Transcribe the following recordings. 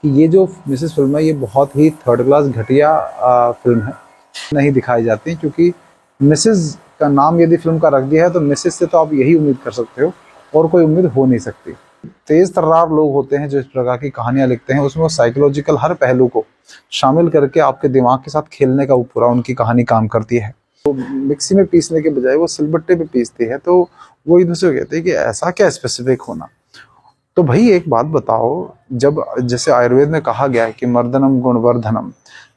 कि ये जो मिसेस फिल्म है ये बहुत ही थर्ड क्लास घटिया फिल्म है, नहीं दिखाई जाती क्योंकि मिसेस का नाम यदि फिल्म का रख दिया है तो मिसेस से तो आप यही उम्मीद कर सकते हो और कोई उम्मीद हो नहीं सकती। तेज तर्रार लोग होते हैं जो इस प्रकार की कहानियां लिखते हैं, उसमें वो साइकोलॉजिकल हर पहलू को शामिल करके आपके दिमाग के साथ खेलने का वो पूरा उनकी कहानी काम करती है। तो मिक्सी में पीसने के बजाय वो सिलबट्टे पे पीसती है, तो वो एक दूसरे को कहते हैं कि ऐसा क्या स्पेसिफिक होना। तो भाई एक बात बताओ, जब जैसे आयुर्वेद में कहा गया है कि मर्दनम गुणवर्धनम,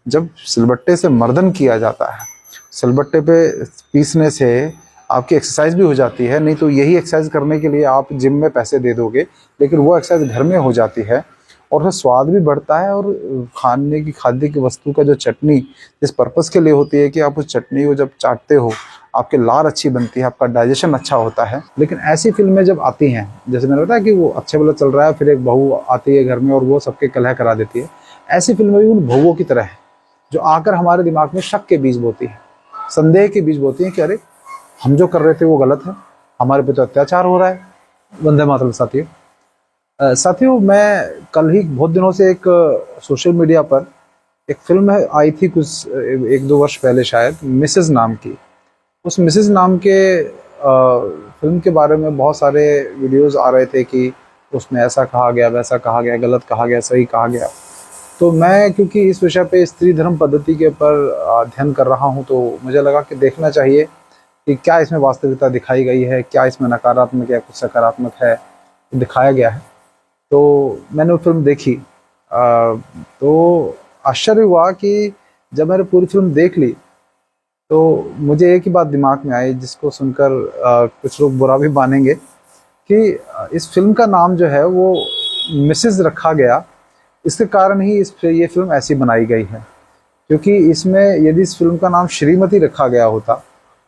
जब सिलबट्टे से मर्दन किया जाता है, सिलबट्टे पे पीसने से आपकी एक्सरसाइज भी हो जाती है। नहीं तो यही एक्सरसाइज करने के लिए आप जिम में पैसे दे दोगे, लेकिन वो एक्सरसाइज घर में हो जाती है और उसमें स्वाद भी बढ़ता है। और खाने की खाद्य की वस्तु का जो चटनी जिस पर्पस के लिए होती है कि आप उस चटनी को जब चाटते हो आपके लार अच्छी बनती है, आपका डाइजेशन अच्छा होता है। लेकिन ऐसी फिल्में जब आती हैं, जैसे मैंने बताया कि वो अच्छे वाला चल रहा है, फिर एक बहू आती है घर में और वो सबके कलह करा देती है, ऐसी फिल्में भी उन बहुओं की तरह है जो आकर हमारे दिमाग में शक के बीज बोती है, संदेह के बीज बोती है कि अरे हम जो कर रहे थे वो गलत है, हमारे पे तो अत्याचार हो रहा है। वंदे मातरम साथियों। साथियों, मैं कल ही बहुत दिनों से एक सोशल मीडिया पर एक फिल्म आई थी कुछ 1-2 वर्ष पहले शायद, मिसेस नाम की। उस मिसेस नाम के फिल्म के बारे में बहुत सारे वीडियोस आ रहे थे कि उसमें ऐसा कहा गया, वैसा कहा गया, गलत कहा गया, सही कहा गया। तो मैं क्योंकि इस विषय पे स्त्री धर्म पद्धति के ऊपर अध्ययन कर रहा हूँ, तो मुझे लगा कि देखना चाहिए कि क्या इसमें वास्तविकता दिखाई गई है, क्या इसमें नकारात्मक या कुछ सकारात्मक है दिखाया गया है। तो मैंने वो फिल्म देखी। तो आश्चर्य हुआ कि जब मैंने पूरी फिल्म देख ली तो मुझे एक ही बात दिमाग में आई, जिसको सुनकर कुछ लोग बुरा भी मानेंगे, कि इस फिल्म का नाम जो है वो मिसेस रखा गया, इसके कारण ही ये फिल्म ऐसी बनाई गई है। क्योंकि इसमें यदि इस फिल्म का नाम श्रीमती रखा गया होता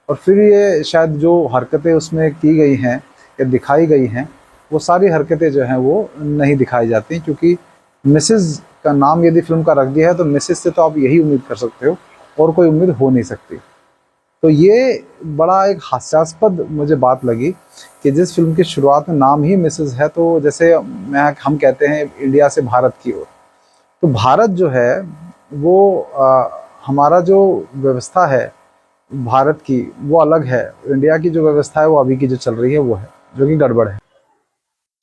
और फिर ये शायद जो हरकतें उसमें की गई हैं या दिखाई गई हैं, वो सारी हरकतें जो हैं वो नहीं दिखाई जाती। क्योंकि मिसेस का नाम यदि फिल्म का रख दिया है तो मिसेस से तो आप यही उम्मीद कर सकते हो और कोई उम्मीद हो नहीं सकती। तो ये बड़ा एक हास्यास्पद मुझे बात लगी कि जिस फिल्म की शुरुआत में नाम ही मिसेस है, तो जैसे हम कहते हैं इंडिया से भारत की ओर, तो भारत जो है वो हमारा जो व्यवस्था है भारत की वो अलग है, इंडिया की जो व्यवस्था है वो अभी की जो चल रही है वो है, जो कि गड़बड़ है।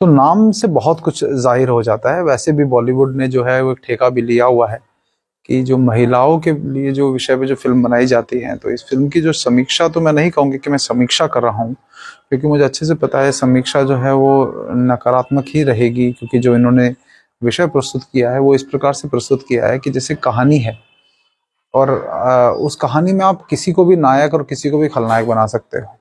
तो नाम से बहुत कुछ जाहिर हो जाता है। वैसे भी बॉलीवुड ने जो है वो एक ठेका भी लिया हुआ है कि जो महिलाओं के लिए जो विषय पे जो फिल्म बनाई जाती है, तो इस फिल्म की जो समीक्षा, तो मैं नहीं कहूँगी कि मैं समीक्षा कर रहा हूँ, क्योंकि मुझे अच्छे से पता है समीक्षा जो है वो नकारात्मक ही रहेगी। क्योंकि जो इन्होंने विषय प्रस्तुत किया है वो इस प्रकार से प्रस्तुत किया है कि जैसे कहानी है और उस कहानी में आप किसी को भी नायक और किसी को भी खलनायक बना सकते हो।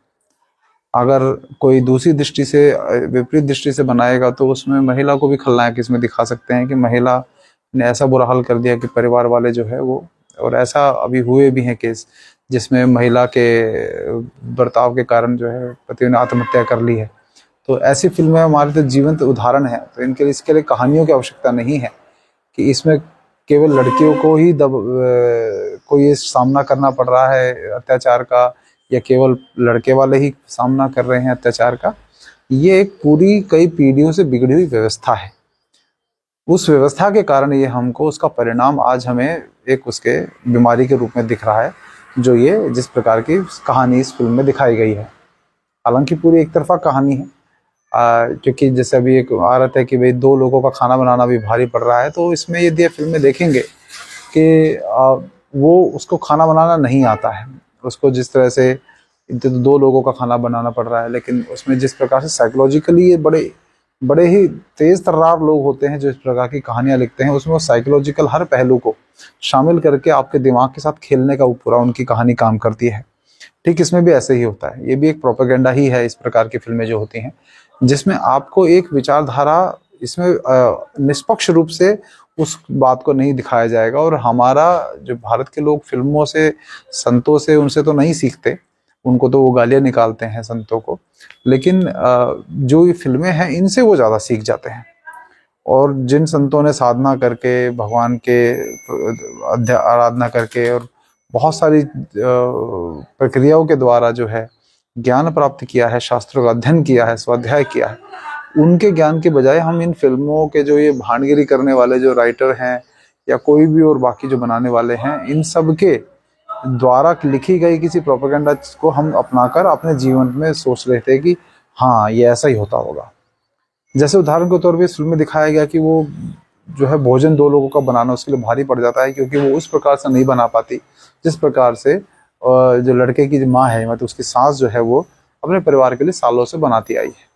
अगर कोई दूसरी दृष्टि से, विपरीत दृष्टि से बनाएगा, तो उसमें महिला को भी खलनायक इसमें दिखा सकते हैं कि महिला ने ऐसा बुरा हाल कर दिया कि परिवार वाले जो है वो, और ऐसा अभी हुए भी हैं केस जिसमें महिला के बर्ताव के कारण जो है पति ने आत्महत्या कर ली है। तो ऐसी फिल्में हमारे तो जीवंत उदाहरण है। तो इसके लिए कहानियों की आवश्यकता नहीं है कि इसमें केवल लड़कियों को ही को ये सामना करना पड़ रहा है अत्याचार का, या केवल लड़के वाले ही सामना कर रहे हैं अत्याचार का। ये एक पूरी कई पीढ़ियों से बिगड़ी हुई व्यवस्था है। उस व्यवस्था के कारण ये हमको उसका परिणाम आज हमें एक उसके बीमारी के रूप में दिख रहा है, जो ये जिस प्रकार की कहानी इस फिल्म में दिखाई गई है। हालांकि पूरी एक तरफा कहानी है, क्योंकि जैसे अभी एक आरत है कि भाई 2 लोगों का खाना बनाना भी भारी पड़ रहा है, तो इसमें यदि फिल्म में देखेंगे कि वो उसको खाना बनाना नहीं आता है, उसको जिस तरह से 2 लोगों का खाना बनाना पड़ रहा है, लेकिन उसमें जिस प्रकार से साइकोलॉजिकली ये बड़े बड़े ही तेज तर्रार लोग होते हैं जो इस प्रकार की कहानियां लिखते हैं, उसमें वो साइकोलॉजिकल हर पहलू को शामिल करके आपके दिमाग के साथ खेलने का वो पूरा उनकी कहानी काम करती है। ठीक इसमें भी ऐसे ही होता है। ये भी एक प्रोपेगेंडा ही है, इस प्रकार की फिल्में जो होती हैं, जिसमें आपको एक विचारधारा, इसमें निष्पक्ष रूप से उस बात को नहीं दिखाया जाएगा। और हमारा जो भारत के लोग फिल्मों से, संतों से, उनसे तो नहीं सीखते, उनको तो वो गालियां निकालते हैं संतों को, लेकिन जो ये फिल्में हैं इनसे वो ज़्यादा सीख जाते हैं। और जिन संतों ने साधना करके, भगवान के आराधना करके और बहुत सारी प्रक्रियाओं के द्वारा जो है ज्ञान प्राप्त किया है, शास्त्रों का अध्ययन किया है, स्वाध्याय किया है, उनके ज्ञान के बजाय हम इन फिल्मों के जो ये भांडगिरी करने वाले जो राइटर हैं या कोई भी और बाकी जो बनाने वाले हैं, इन सब के द्वारा लिखी गई किसी प्रोपेगेंडा को हम अपनाकर अपने जीवन में सोच रहे थे कि हाँ ये ऐसा ही होता होगा। जैसे उदाहरण के तौर पे इस फिल्म में दिखाया गया कि वो जो है भोजन 2 लोगों का बनाना उसके लिए भारी पड़ जाता है, क्योंकि वो उस प्रकार से नहीं बना पाती जिस प्रकार से जो लड़के की जो माँ है, मतलब उसकी सास जो है, वो अपने परिवार के लिए सालों से बनाती आई है।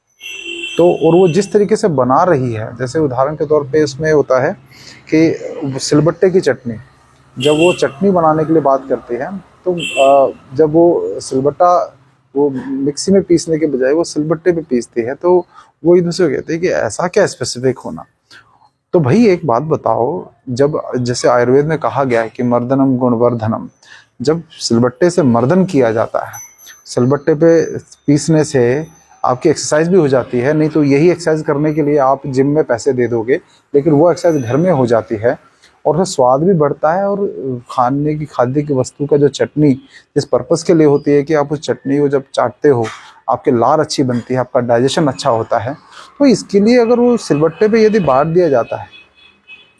तो और वो जिस तरीके से बना रही है, जैसे उदाहरण के तौर पे इसमें होता है कि सिलबट्टे की चटनी, जब वो चटनी बनाने के लिए बात करती है तो जब वो सिलबट्टा वो मिक्सी में पीसने के बजाय वो सिलबट्टे पे पीसती है, तो वो एक दूसरे को कहते हैं कि ऐसा क्या स्पेसिफिक होना। तो भाई एक बात बताओ, जब जैसे आयुर्वेद में कहा गया है कि मर्दनम गुणवर्धनम, जब सिलबट्टे से मर्दन किया जाता है, सिलबट्टे पे पीसने से आपकी एक्सरसाइज भी हो जाती है। नहीं तो यही एक्सरसाइज करने के लिए आप जिम में पैसे दे दोगे, लेकिन वो एक्सरसाइज घर में हो जाती है और उसका स्वाद भी बढ़ता है। और खाने की खाद्य की वस्तु का जो चटनी जिस पर्पस के लिए होती है कि आप उस चटनी को जब चाटते हो आपके लार अच्छी बनती है, आपका डाइजेशन अच्छा होता है, तो इसके लिए अगर वो सिलबट्टे पे यदि बांट दिया जाता है,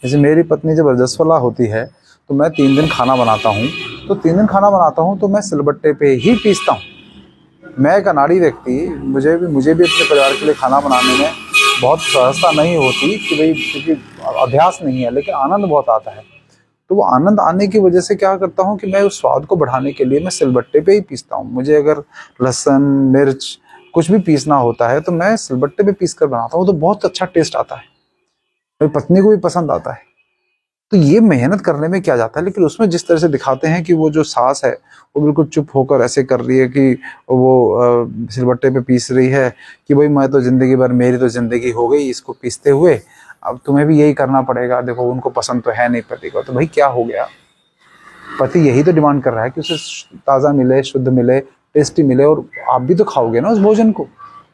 जैसे मेरी पत्नी जब रजस्वला होती है तो मैं 3 दिन खाना बनाता हूँ, तो 3 दिन खाना बनाता हूँ तो मैं सिलबट्टे पे ही पीसता हूँ। मैं एक अनाड़ी व्यक्ति, मुझे भी अपने परिवार के लिए खाना बनाने में बहुत सहजता नहीं होती कि भाई, क्योंकि अभ्यास नहीं है, लेकिन आनंद बहुत आता है। तो वो आनंद आने की वजह से क्या करता हूँ कि मैं उस स्वाद को बढ़ाने के लिए मैं सिलबट्टे पे ही पीसता हूँ। मुझे अगर लहसुन मिर्च कुछ भी पीसना होता है तो मैं सिलबट्टे पे पीस कर बनाता हूँ, तो बहुत अच्छा टेस्ट आता है, मेरी पत्नी को भी पसंद आता है। तो ये मेहनत करने में क्या जाता है, लेकिन उसमें जिस तरह से दिखाते हैं कि वो जो सास है वो बिल्कुल चुप होकर ऐसे कर रही है कि वो सिलबट्टे पे पीस रही है कि भाई मैं तो जिंदगी भर, मेरी तो जिंदगी हो गई इसको पीसते हुए, अब तुम्हें भी यही करना पड़ेगा। देखो उनको पसंद तो है नहीं पति को, तो भाई क्या हो गया, पति यही तो डिमांड कर रहा है कि उसे ताज़ा मिले, शुद्ध मिले, टेस्टी मिले, और आप भी तो खाओगे ना उस भोजन को,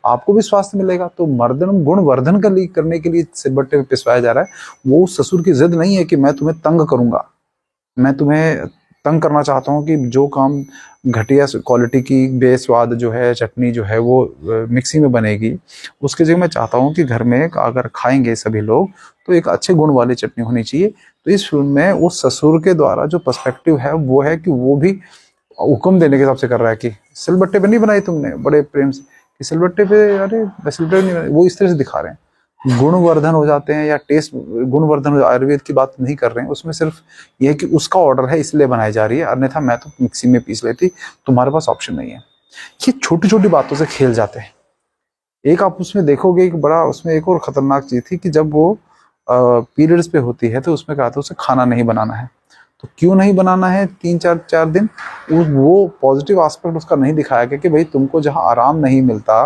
आपको भी स्वास्थ्य मिलेगा। तो मर्दन गुणवर्धन करने के लिए सिलबट्टे पे पिसवाया जा रहा है। वो ससुर की जिद नहीं है कि मैं तुम्हें तंग करूंगा, मैं तुम्हें तंग करना चाहता हूँ कि जो काम घटिया क्वालिटी की बेस्वाद जो है चटनी जो है वो मिक्सी में बनेगी, उसके जगह मैं चाहता हूँ कि घर में अगर खाएंगे सभी लोग तो एक अच्छे गुण वाली चटनी होनी चाहिए। तो इस फिल्म में वो ससुर के द्वारा जो पर्सपेक्टिव है वो है कि वो भी हुक्म देने के हिसाब से कर रहा है कि सिलबट्टे पे नहीं बनाई तुमने, बड़े प्रेम से कि सिलबट्टे पे, अरे सिलबट्टे नहीं बनाई, वो इस तरह से दिखा रहे हैं। गुणवर्धन हो जाते हैं या टेस्ट गुणवर्धन, आयुर्वेद की बात नहीं कर रहे हैं उसमें, सिर्फ ये है कि उसका ऑर्डर है इसलिए बनाई जा रही है, अन्यथा मैं तो मिक्सी में पीस लेती, तुम्हारे पास ऑप्शन नहीं है। ये छोटी छोटी बातों से खेल जाते हैं। एक आप उसमें देखोगे एक बड़ा, उसमें एक और खतरनाक चीज थी कि जब वो पीरियड्स पे होती है तो उसमें कहा था उसे खाना नहीं बनाना है। तो क्यों नहीं बनाना है 3-4 दिन, वो पॉजिटिव एस्पेक्ट उसका नहीं दिखाया गया कि भाई तुमको जहाँ आराम नहीं मिलता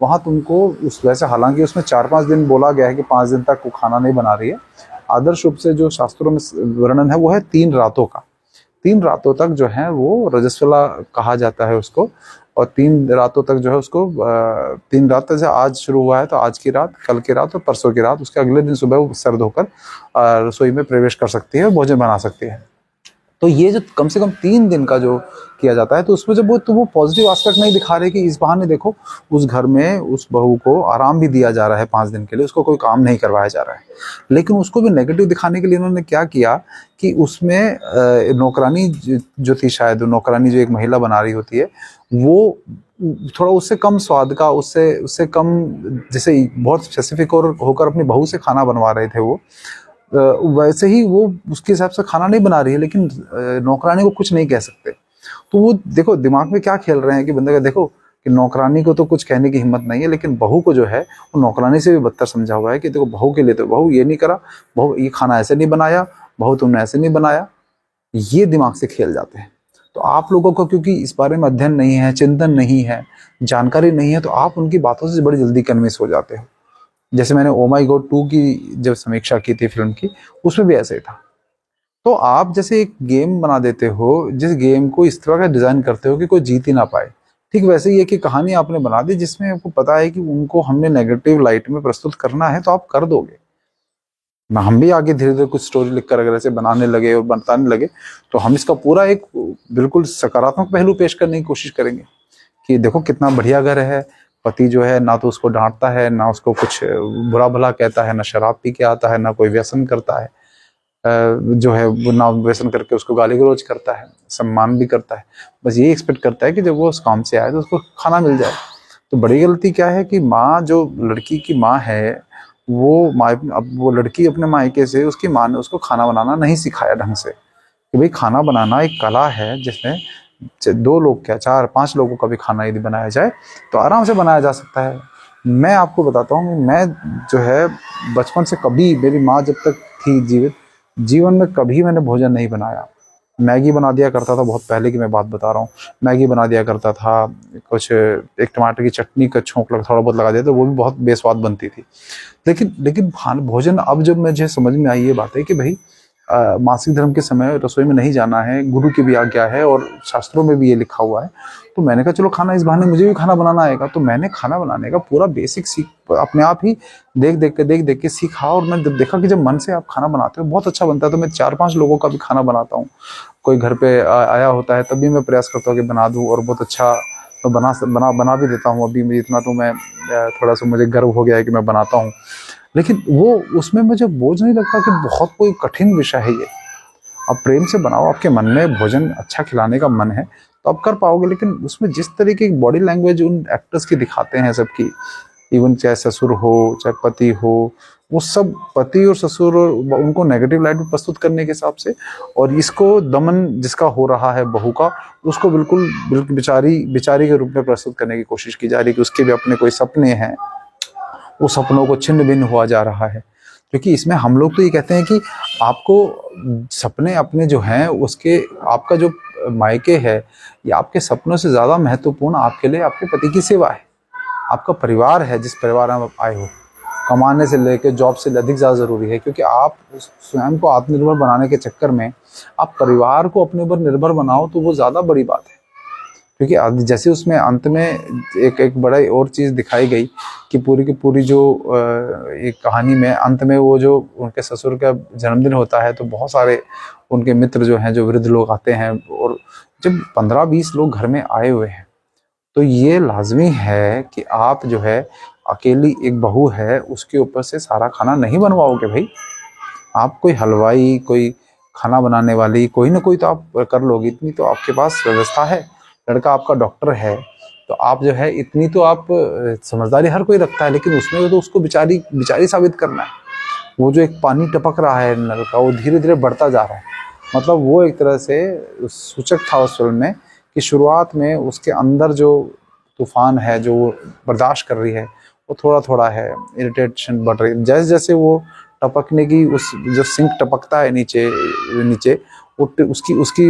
वहाँ तुमको उस वैसे, हालांकि उसमें 4-5 दिन बोला गया है कि 5 दिन तक वो खाना नहीं बना रही है। आदर्श रूप से जो शास्त्रों में वर्णन है वो है 3 रातों का। 3 रातों तक जो है वो रजस्वला कहा जाता है उसको, और 3 रातों तक जो है उसको 3 रात जैसे आज शुरू हुआ है तो आज की रात, कल की रात और परसों की रात, उसके अगले दिन सुबह वो सर धोकर रसोई में प्रवेश कर सकती है, भोजन बना सकती है। तो ये जो कम से कम 3 दिन का जो किया जाता है, तो उसमें जब वो पॉजिटिव एस्पेक्ट नहीं दिखा रहे कि इस बहाने देखो उस घर में उस बहू को आराम भी दिया जा रहा है 5 दिन के लिए, उसको कोई काम नहीं करवाया जा रहा है। लेकिन उसको भी नेगेटिव दिखाने के लिए उन्होंने क्या किया कि उसमें नौकरानी जो थी, शायद नौकरानी जो एक महिला बना रही होती है, वो थोड़ा उससे कम स्वाद का, उससे कम, जैसे बहुत स्पेसिफिक और होकर अपनी बहू से खाना बनवा रहे थे वो, वैसे ही वो उसके हिसाब से खाना नहीं बना रही है, लेकिन नौकरानी को कुछ नहीं कह सकते। तो वो देखो दिमाग में क्या खेल रहे हैं कि बंदे का देखो कि नौकरानी को तो कुछ कहने की हिम्मत नहीं है, लेकिन बहू को जो है वो नौकरानी से भी बदतर समझा हुआ है कि देखो बहू के लिए तो बहू ये नहीं करा, बहू ये खाना ऐसे नहीं बनाया, बहू तुमने ऐसे नहीं बनाया, ये दिमाग से खेल जाते हैं। तो आप लोगों को क्योंकि इस बारे में अध्ययन नहीं है, चिंतन नहीं है, जानकारी नहीं है, तो आप उनकी बातों से बड़ी जल्दी कन्विंस हो जाते हो। जैसे मैंने ओ माई गॉड 2 की जब समीक्षा की थी फिल्म की, उसमें भी ऐसे ही था। तो आप जैसे एक गेम बना देते हो, जिस गेम को इस तरह का डिजाइन करते हो कि कोई जीत ही ना पाए, ठीक वैसे ही है कि कहानी आपने बना दी जिसमें आपको पता है कि उनको हमने नेगेटिव लाइट में प्रस्तुत करना है, तो आप कर दोगे ना। हम भी आगे धीरे धीरे कुछ स्टोरी लिखकर अगर ऐसे बनाने लगे और बताने लगे, तो हम इसका पूरा एक बिल्कुल सकारात्मक पहलू पेश करने की कोशिश करेंगे कि देखो कितना बढ़िया घर है, पति जो है ना तो उसको डांटता है, ना उसको कुछ बुरा भला कहता है, ना शराब पी के आता है, ना कोई व्यसन करता है, जो है वो ना व्यसन करके उसको गाली गलौज करता है, सम्मान भी करता है। बस ये एक्सपेक्ट करता है कि जब वो उस काम से आए तो उसको खाना मिल जाए। तो बड़ी गलती क्या है कि माँ, जो लड़की की माँ है, वो माँ, अब वो लड़की अपने मायके से उसकी माँ ने उसको खाना बनाना नहीं सिखाया ढंग से, कि भाई खाना बनाना एक कला है जिसमें 2 लोग क्या 4-5 लोगों का भी खाना यदि बनाया जाए तो आराम से बनाया जा सकता है। मैं आपको बताता हूँ, मैं जो है बचपन से कभी, मेरी माँ जब तक थी जीवित, जीवन में कभी मैंने भोजन नहीं बनाया। मैगी बना दिया करता था, बहुत पहले की मैं बात बता रहा हूँ। मैगी बना दिया करता था, कुछ एक टमाटर की चटनी का छोंक थोड़ा बहुत लगा दिया तो वो भी बहुत बेस्वाद बनती थी। लेकिन लेकिन भोजन, अब जब मुझे समझ में आई ये बात है कि भाई मासिक धर्म के समय रसोई में नहीं जाना है, गुरु की भी आज्ञा है और शास्त्रों में भी ये लिखा हुआ है, तो मैंने कहा चलो खाना, इस बहाने मुझे भी खाना बनाना आएगा। तो मैंने खाना बनाने का पूरा बेसिक सीख अपने आप ही देख देख के सीखा। और मैं जब देखा कि जब मन से आप खाना बनाते हो बहुत अच्छा बनता है, तो मैं 4-5 लोगों का भी खाना बनाता हूँ। कोई घर पे आया होता है तब भी मैं प्रयास करता हूँ कि बना दूँ, और बहुत अच्छा तो बना भी देता हूँ। अभी मुझे इतना तो मैं थोड़ा सा मुझे गर्व हो गया है कि मैं बनाता हूँ। लेकिन वो उसमें मुझे बोझ नहीं लगता कि बहुत कोई कठिन विषय है ये। आप प्रेम से बनाओ, आपके मन में भोजन अच्छा खिलाने का मन है तो आप कर पाओगे। लेकिन उसमें जिस तरीके की बॉडी लैंग्वेज उन एक्टर्स की दिखाते हैं सबकी, इवन चाहे ससुर हो चाहे पति हो, वो सब पति और ससुर और उनको नेगेटिव लाइट में प्रस्तुत करने के हिसाब से, और इसको दमन जिसका हो रहा है बहू का, उसको बिल्कुल बिल्कुल बिचारी के रूप में प्रस्तुत करने की कोशिश की जा रही है कि उसके भी अपने कोई सपने हैं, वो सपनों को छिन्न भिन्न हुआ जा रहा है। क्योंकि इसमें हम लोग तो ये कहते हैं कि आपको सपने अपने जो हैं उसके, आपका जो मायके है या आपके सपनों से ज़्यादा महत्वपूर्ण आपके लिए आपके पति की सेवा है, आपका परिवार है, जिस परिवार में आप आए हो। कमाने से लेकर जॉब से अधिक ज़्यादा ज़रूरी है, क्योंकि आप स्वयं को आत्मनिर्भर बनाने के चक्कर में आप परिवार को अपने ऊपर निर्भर बनाओ तो वो ज़्यादा बड़ी बात है। क्योंकि जैसे उसमें अंत में एक बड़ा और चीज़ दिखाई गई कि पूरी की पूरी जो एक कहानी में अंत में वो जो उनके ससुर का जन्मदिन होता है तो बहुत सारे उनके मित्र जो हैं, जो वृद्ध लोग आते हैं, और जब 15-20 लोग घर में आए हुए हैं तो ये लाजमी है कि आप जो है, अकेली एक बहू है उसके ऊपर से सारा खाना नहीं बनवाओगे भाई। आप कोई हलवाई, कोई खाना बनाने वाली, कोई ना कोई तो आप कर लोगे, इतनी तो आपके पास व्यवस्था है। लड़का आपका डॉक्टर है तो आप जो है इतनी तो आप समझदारी हर कोई रखता है, लेकिन उसमें तो उसको बिचारी बिचारी साबित करना है। वो जो एक पानी टपक रहा है नल का, वो धीरे धीरे बढ़ता जा रहा है। मतलब वो एक तरह से सूचक था उस फिल्म में कि शुरुआत में उसके अंदर जो तूफान है जो वो बर्दाश्त कर रही है वो थोड़ा थोड़ा है, इरिटेशन बढ़ रही है। जैसे जैसे वो टपकने की, उस जो सिंक टपकता है नीचे नीचे, उसकी उसकी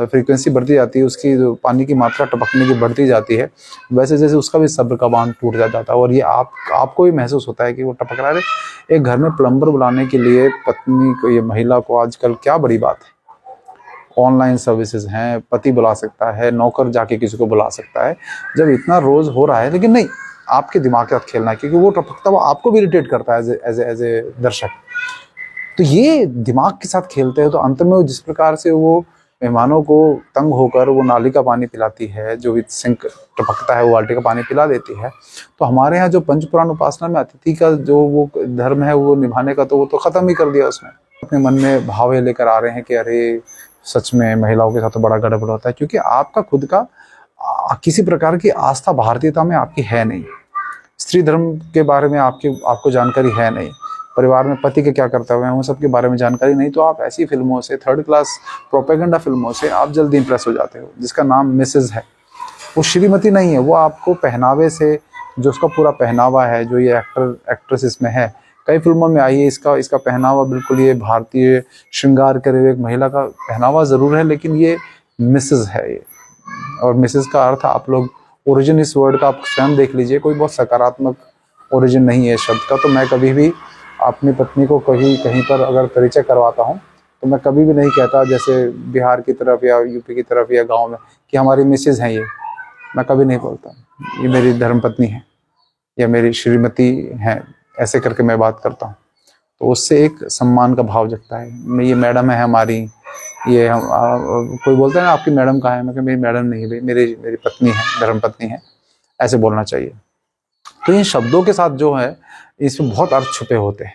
फ्रीक्वेंसी बढ़ती जाती है, उसकी जो पानी की मात्रा टपकने की बढ़ती जाती है, वैसे जैसे उसका भी सब्र का बांध टूट जाता है। और ये आपको भी महसूस होता है कि वो टपक रहा है। एक घर में प्लम्बर बुलाने के लिए पत्नी को, ये महिला को आजकल क्या बड़ी बात है, ऑनलाइन सर्विसेज हैं, पति बुला सकता है, नौकर जाके किसी को बुला सकता है, जब इतना रोज हो रहा है। लेकिन नहीं, आपके दिमाग के साथ खेलना है, क्योंकि वो टपकता हुआ आपको भी इरिटेट करता है एज ए दर्शक। तो ये दिमाग के साथ खेलते हैं तो अंत में वो जिस प्रकार से वो मेहमानों को तंग होकर वो नाली का पानी पिलाती है, जो भी सिंक टपकता है वो बाल्टी का पानी पिला देती है। तो हमारे यहाँ जो पंचपुराण उपासना में अतिथि का जो वो धर्म है वो निभाने का, तो वो तो खत्म ही कर दिया उसने। अपने मन में भाव ये लेकर आ रहे हैं कि अरे सच में महिलाओं के साथ तो बड़ा गड़बड़ होता है, क्योंकि आपका खुद का किसी प्रकार की आस्था भारतीयता में आपकी है नहीं, स्त्री धर्म के बारे में आपको जानकारी है नहीं, परिवार में पति के क्या कर्तव्य हैं उन सब के बारे में जानकारी नहीं, तो आप ऐसी फिल्मों से, थर्ड क्लास प्रोपेगेंडा फिल्मों से आप जल्दी इंप्रेस हो जाते हो, जिसका नाम मिसेज है। वो श्रीमती नहीं है, वो आपको पहनावे से, जो उसका पूरा पहनावा है, जो ये एक्ट्रेस इसमें है, कई फिल्मों में आई है, इसका पहनावा बिल्कुल ये भारतीय श्रृंगार करे हुए एक महिला का पहनावा जरूर है, लेकिन ये मिसेज है ये। और मिसेज का अर्थ आप लोग, ओरिजिन इस वर्ड का आप स्वयं देख लीजिए, कोई बहुत सकारात्मक ओरिजिन नहीं है शब्द का। तो मैं कभी भी अपनी पत्नी को कहीं पर अगर परिचय करवाता हूँ तो मैं कभी भी नहीं कहता, जैसे बिहार की तरफ या यूपी की तरफ या गांव में, कि हमारी मिसेज हैं ये, मैं कभी नहीं बोलता। ये मेरी धर्मपत्नी है या मेरी श्रीमती हैं, ऐसे करके मैं बात करता हूँ। तो उससे एक सम्मान का भाव जगता है। ये मैडम है हमारी, ये हम कोई बोलता है ना आपकी मैडम कहाँ है, मैं मेरी मैडम नहीं है, मेरी मेरी पत्नी है, धर्मपत्नी है, ऐसे बोलना चाहिए। तो इन शब्दों के साथ जो है इसमें बहुत अर्थ छुपे होते हैं।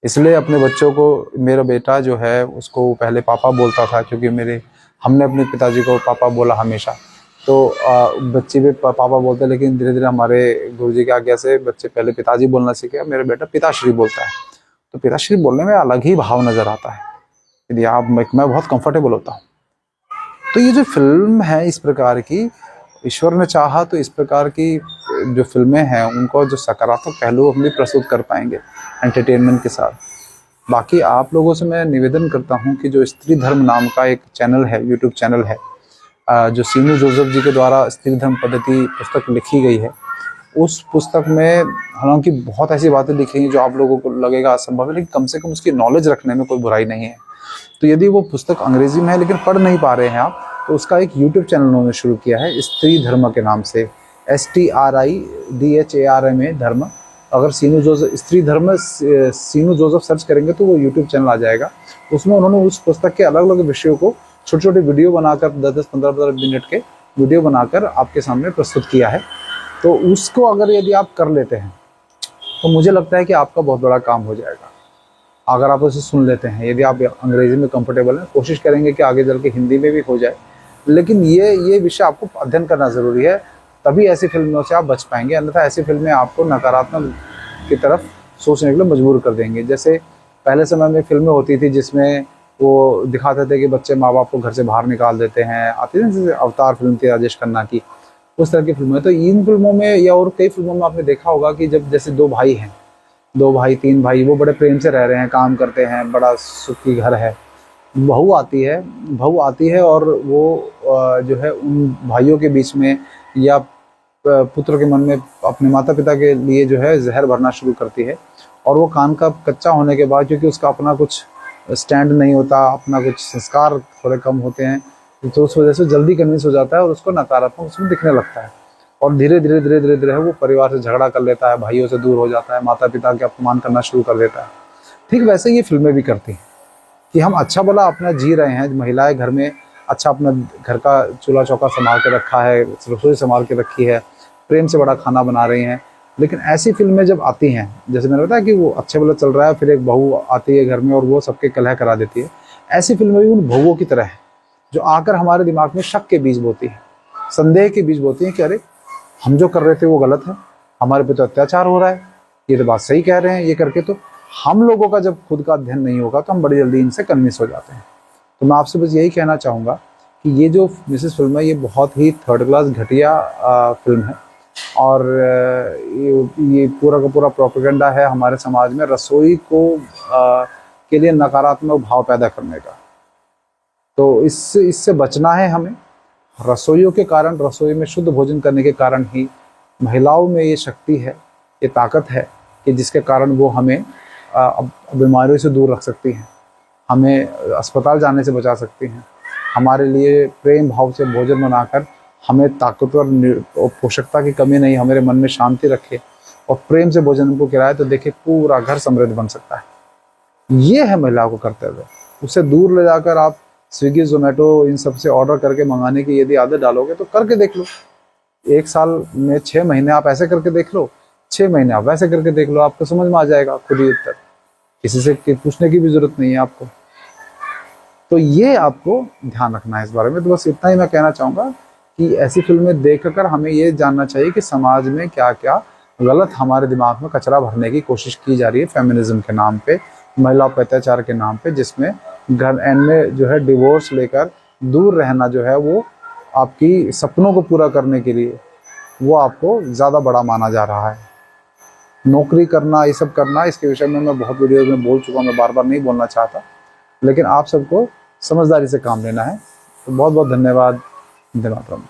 इसलिए अपने बच्चों को, मेरा बेटा जो है उसको पहले पापा बोलता था, क्योंकि हमने अपने पिताजी को पापा बोला हमेशा, तो बच्चे भी पापा बोलते हैं। लेकिन धीरे धीरे हमारे गुरुजी की आज्ञा से बच्चे पहले पिताजी बोलना सीखे, मेरा बेटा पिताश्री बोलता है। तो पिताश्री बोलने में अलग ही भाव नजर आता है, यदि आप मैं बहुत कंफर्टेबल होता हूँ। तो ये जो फिल्म है इस प्रकार की, ईश्वर ने चाहा तो इस प्रकार की जो फिल्में हैं उनको जो सकारात्मक पहलू हम भी प्रस्तुत कर पाएंगे एंटरटेनमेंट के साथ। बाकी आप लोगों से मैं निवेदन करता हूं कि जो स्त्री धर्म नाम का एक चैनल है, यूट्यूब चैनल है, जो सीनू जोसेफ जी के द्वारा स्त्री धर्म पद्धति पुस्तक लिखी गई है, उस पुस्तक में हालांकि बहुत ऐसी बातें लिखी हैं जो आप लोगों को लगेगा असंभव है, लेकिन कम से कम उसकी नॉलेज रखने में कोई बुराई नहीं है। तो यदि वो पुस्तक अंग्रेजी में है लेकिन पढ़ नहीं पा रहे हैं आप, तो उसका एक यूट्यूब चैनल उन्होंने शुरू किया है स्त्री धर्म के नाम से, STRIDHARMA धर्म। अगर सीनू जोसेफ स्त्री धर्म सीनू जोसेफ सर्च करेंगे तो वो यूट्यूब चैनल आ जाएगा। उसमें उन्होंने उस पुस्तक के अलग अलग विषयों को छोटे छोटे वीडियो बनाकर 10-10, 15-15 मिनट के वीडियो बनाकर आपके सामने प्रस्तुत किया है। तो उसको अगर यदि आप कर लेते हैं तो मुझे लगता है कि आपका बहुत बड़ा काम हो जाएगा, अगर आप उसे सुन लेते हैं। यदि आप अंग्रेजी में कंफर्टेबल हैं, कोशिश करेंगे कि आगे चल के हिंदी में भी हो जाए, लेकिन ये विषय आपको अध्ययन करना ज़रूरी है, तभी ऐसी फिल्मों से आप बच पाएंगे। अन्यथा ऐसी फिल्में आपको नकारात्मक की तरफ सोचने के लिए मजबूर कर देंगे। जैसे पहले समय में फिल्में होती थी जिसमें वो दिखाते थे कि बच्चे माँ बाप को घर से बाहर निकाल देते हैं, आती थी जैसे अवतार फिल्म थी राजेश खन्ना की, उस तरह की फिल्में। तो इन फिल्मों में या और कई फिल्मों में आपने देखा होगा कि जब जैसे दो भाई हैं, 2 भाई 3 भाई, वो बड़े प्रेम से रह रहे हैं, काम करते हैं, बड़ा सुखी घर है। बहू आती है और वो जो है उन भाइयों के बीच में या पुत्र के मन में अपने माता पिता के लिए जो है जहर भरना शुरू करती है। और वो कान का कच्चा होने के बाद, क्योंकि उसका अपना कुछ स्टैंड नहीं होता, अपना कुछ संस्कार थोड़े कम होते हैं, तो उस वजह से जल्दी कन्विंस हो जाता है और उसको नकारात्मक उसमें दिखने लगता है। और धीरे धीरे वो परिवार से झगड़ा कर लेता है, भाइयों से दूर हो जाता है, माता पिता के अपमान करना शुरू कर देता है। ठीक वैसे ये फिल्में भी करती हैं कि हम अच्छा भला अपना जी रहे हैं, महिलाएं घर में अच्छा अपना घर का चूल्हा चौका संभाल के रखा है, रसोई संभाल के रखी है, प्रेम से बड़ा खाना बना रही हैं। लेकिन ऐसी फिल्में जब आती हैं, जैसे मैंने बताया कि वो अच्छे भला चल रहा है, फिर एक बहू आती है घर में और वो सबके कलह करा देती है। ऐसी फिल्में भी उन बहुओं की तरह है जो आकर हमारे दिमाग में शक के बीज बोती है, संदेह के बीज बोती है कि अरे हम जो कर रहे थे वो गलत है, हमारे पे तो अत्याचार हो रहा है, ये तो बात सही कह रहे हैं ये करके। तो हम लोगों का जब खुद का अध्ययन नहीं होगा तो हम बड़ी जल्दी इनसे कन्विंस हो जाते हैं। तो मैं आपसे बस यही कहना चाहूँगा कि ये जो मिसेस फिल्म है ये बहुत ही थर्ड क्लास घटिया फिल्म है, और ये पूरा का पूरा प्रोपेगेंडा है हमारे समाज में रसोई को के लिए नकारात्मक भाव पैदा करने का। तो इससे बचना है हमें। रसोइयों के कारण, रसोई में शुद्ध भोजन करने के कारण ही महिलाओं में ये शक्ति है, ये ताकत है कि जिसके कारण वो हमें बीमारियों से दूर रख सकती हैं, हमें अस्पताल जाने से बचा सकती हैं, हमारे लिए प्रेम भाव से भोजन बनाकर हमें ताकतवर और पोषकता की कमी नहीं, हमारे मन में शांति रखे और प्रेम से भोजन हमको खिलाए, तो देखिए पूरा घर समृद्ध बन सकता है। ये है महिलाओं को कर्तव्य। उससे दूर ले जाकर आप स्विगी जोमेटो इन सब से ऑर्डर करके मंगाने की यदि आदत डालोगे तो करके देख लो, 1 साल में 6 महीने आप ऐसे करके देख लो, 6 महीने आप वैसे करके देख लो, आपको समझ में आ जाएगा खुद ही उत्तर, किसी से पूछने की भी जरूरत नहीं है आपको। तो ये आपको ध्यान रखना है इस बारे में। तो बस इतना ही मैं कहना चाहूँगा कि ऐसी फिल्में देखकर हमें ये जानना चाहिए कि समाज में क्या क्या गलत हमारे दिमाग में कचरा भरने की कोशिश की जा रही है फेमिनिज्म के नाम पे, महिला पर अत्याचार के नाम पे, जिसमें घर एंड में जो है डिवोर्स लेकर दूर रहना जो है वो आपकी सपनों को पूरा करने के लिए वो आपको ज़्यादा बड़ा माना जा रहा है। नौकरी करना, ये सब करना, इसके विषय में मैं बहुत वीडियोज़ में बोल चुका हूँ, मैं बार बार नहीं बोलना चाहता, लेकिन आप सबको समझदारी से काम लेना है। तो बहुत बहुत धन्यवाद। धन्यवाद।